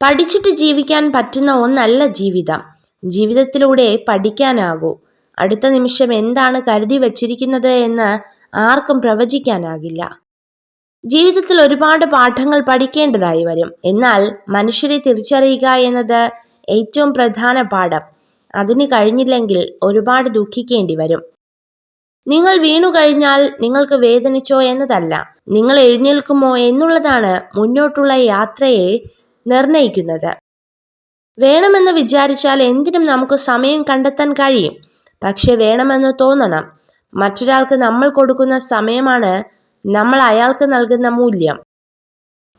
പഠിച്ചിട്ട് ജീവിക്കാൻ പറ്റുന്ന ഒന്നല്ല ജീവിതം. ജീവിതത്തിലൂടെ പഠിക്കാനാകൂ. അടുത്ത നിമിഷം എന്താണ് കരുതി വച്ചിരിക്കുന്നത് എന്ന് ആർക്കും പ്രവചിക്കാനാകില്ല. ജീവിതത്തിൽ ഒരുപാട് പാഠങ്ങൾ പഠിക്കേണ്ടതായി വരും. എന്നാൽ മനുഷ്യരെ തിരിച്ചറിയുക എന്നത് ഏറ്റവും പ്രധാന പാഠം. അതിന് കഴിഞ്ഞില്ലെങ്കിൽ ഒരുപാട് ദുഃഖിക്കേണ്ടി വരും. നിങ്ങൾ വീണു കഴിഞ്ഞാൽ നിങ്ങൾക്ക് വേദനിച്ചോ എന്നതല്ല, നിങ്ങൾ എഴുന്നേൽക്കുമോ എന്നുള്ളതാണ് മുന്നോട്ടുള്ള യാത്രയെ നിർണയിക്കുന്നത്. വേണമെന്ന് വിചാരിച്ചാൽ എന്തിനും നമുക്ക് സമയം കണ്ടെത്താൻ കഴിയും. പക്ഷെ വേണമെന്ന് തോന്നണം. മറ്റൊരാൾക്ക് നമ്മൾ കൊടുക്കുന്ന സമയമാണ് നമ്മൾ അയാൾക്ക് നൽകുന്ന മൂല്യം.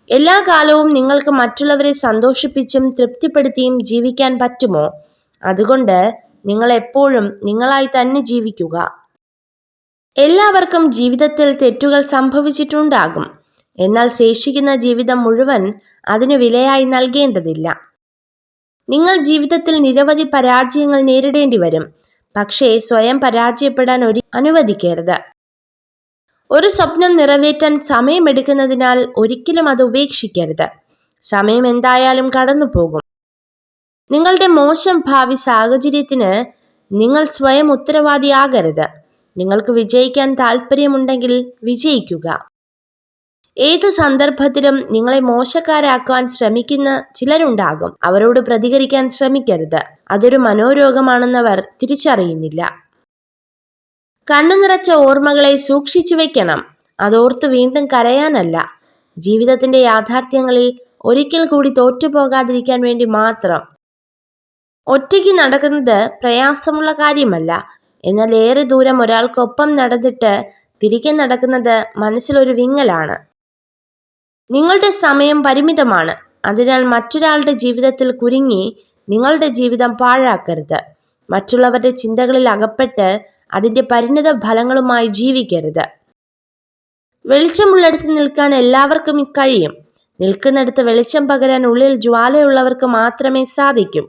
എല്ലാ കാലവും നിങ്ങൾക്ക് മറ്റുള്ളവരെ സന്തോഷിപ്പിച്ചും തൃപ്തിപ്പെടുത്തിയും ജീവിക്കാൻ പറ്റുമോ? അതുകൊണ്ട് നിങ്ങൾ എപ്പോഴും നിങ്ങളായി തന്നെ ജീവിക്കുക. എല്ലാവർക്കും ജീവിതത്തിൽ തെറ്റുകൾ സംഭവിച്ചിട്ടുണ്ടാകും. എന്നാൽ ശേഷിക്കുന്ന ജീവിതം മുഴുവൻ അതിനു വിലയായി നൽകേണ്ടതില്ല. നിങ്ങൾ ജീവിതത്തിൽ നിരവധി പരാജയങ്ങൾ നേരിടേണ്ടി വരും. പക്ഷേ സ്വയം പരാജയപ്പെടാൻ അനുവദിക്കരുത്. ഒരു സ്വപ്നം നിറവേറ്റാൻ സമയമെടുക്കുന്നതിനാൽ ഒരിക്കലും അത് ഉപേക്ഷിക്കരുത്. സമയം എന്തായാലും കടന്നു പോകും. നിങ്ങളുടെ മോശം ഭാവി സാഹചര്യത്തിന് നിങ്ങൾ സ്വയം ഉത്തരവാദിയാകരുത്. നിങ്ങൾക്ക് വിജയിക്കാൻ താല്പര്യമുണ്ടെങ്കിൽ വിജയിക്കുക. ഏതു സന്ദർഭത്തിലും നിങ്ങളെ മോശക്കാരാക്കാൻ ശ്രമിക്കുന്ന ചിലരുണ്ടാകും. അവരോട് പ്രതികരിക്കാൻ ശ്രമിക്കരുത്. അതൊരു മനോരോഗമാണെന്നവർ തിരിച്ചറിയുന്നില്ല. കണ്ണു നിറച്ച ഓർമ്മകളെ സൂക്ഷിച്ചു വെക്കണം. അതോർത്ത് വീണ്ടും കരയാനല്ല, ജീവിതത്തിന്റെ യാഥാർത്ഥ്യങ്ങളിൽ ഒരിക്കൽ കൂടി തോറ്റുപോകാതിരിക്കാൻ വേണ്ടി മാത്രം. ഒറ്റയ്ക്ക് നടക്കുന്നത് പ്രയാസമുള്ള കാര്യമല്ല. എന്നാൽ ഏറെ ദൂരം ഒരാൾക്കൊപ്പം നടന്നിട്ട് തിരികെ നടക്കുന്നത് മനസ്സിലൊരു വിങ്ങലാണ്. നിങ്ങളുടെ സമയം പരിമിതമാണ്. അതിനാൽ മറ്റൊരാളുടെ ജീവിതത്തിൽ കുരുങ്ങി നിങ്ങളുടെ ജീവിതം പാഴാക്കരുത്. മറ്റുള്ളവരുടെ ചിന്തകളിൽ അകപ്പെട്ട് അതിന്റെ പരിണിത ഫലങ്ങളുമായി ജീവിക്കരുത്. വെളിച്ചമുള്ളിടത്ത് നിൽക്കാൻ എല്ലാവർക്കും കഴിയും. നിൽക്കുന്നിടത്ത് വെളിച്ചം പകരാൻ ഉള്ളിൽ ജ്വാലയുള്ളവർക്ക് മാത്രമേ സാധിക്കൂ.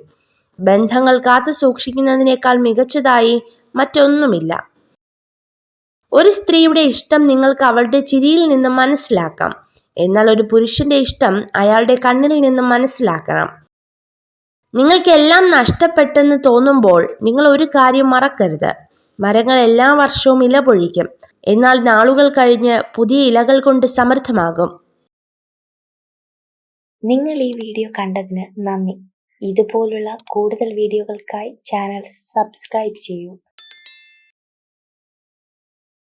ബന്ധങ്ങൾ കാത്തു സൂക്ഷിക്കുന്നതിനേക്കാൾ മികച്ചതായി മറ്റൊന്നുമില്ല. ഒരു സ്ത്രീയുടെ ഇഷ്ടം നിങ്ങൾക്ക് അവളുടെ ചിരിയിൽ നിന്നും മനസ്സിലാക്കാം. എന്നാൽ ഒരു പുരുഷന്റെ ഇഷ്ടം അയാളുടെ കണ്ണിൽ നിന്നും മനസ്സിലാക്കണം. നിങ്ങൾക്കെല്ലാം നഷ്ടപ്പെട്ടെന്ന് തോന്നുമ്പോൾ നിങ്ങൾ ഒരു കാര്യം മറക്കരുത്. മരങ്ങൾ എല്ലാ വർഷവും ഇല പൊഴിക്കും. എന്നാൽ നാളുകൾ കഴിഞ്ഞ് പുതിയ ഇലകൾ കൊണ്ട് സമൃദ്ധമാകും. നിങ്ങൾ ഈ വീഡിയോ കണ്ടതിന് നന്ദി. ഇതുപോലുള്ള കൂടുതൽ വീഡിയോകൾക്കായി ചാനൽ സബ്സ്ക്രൈബ് ചെയ്യൂ.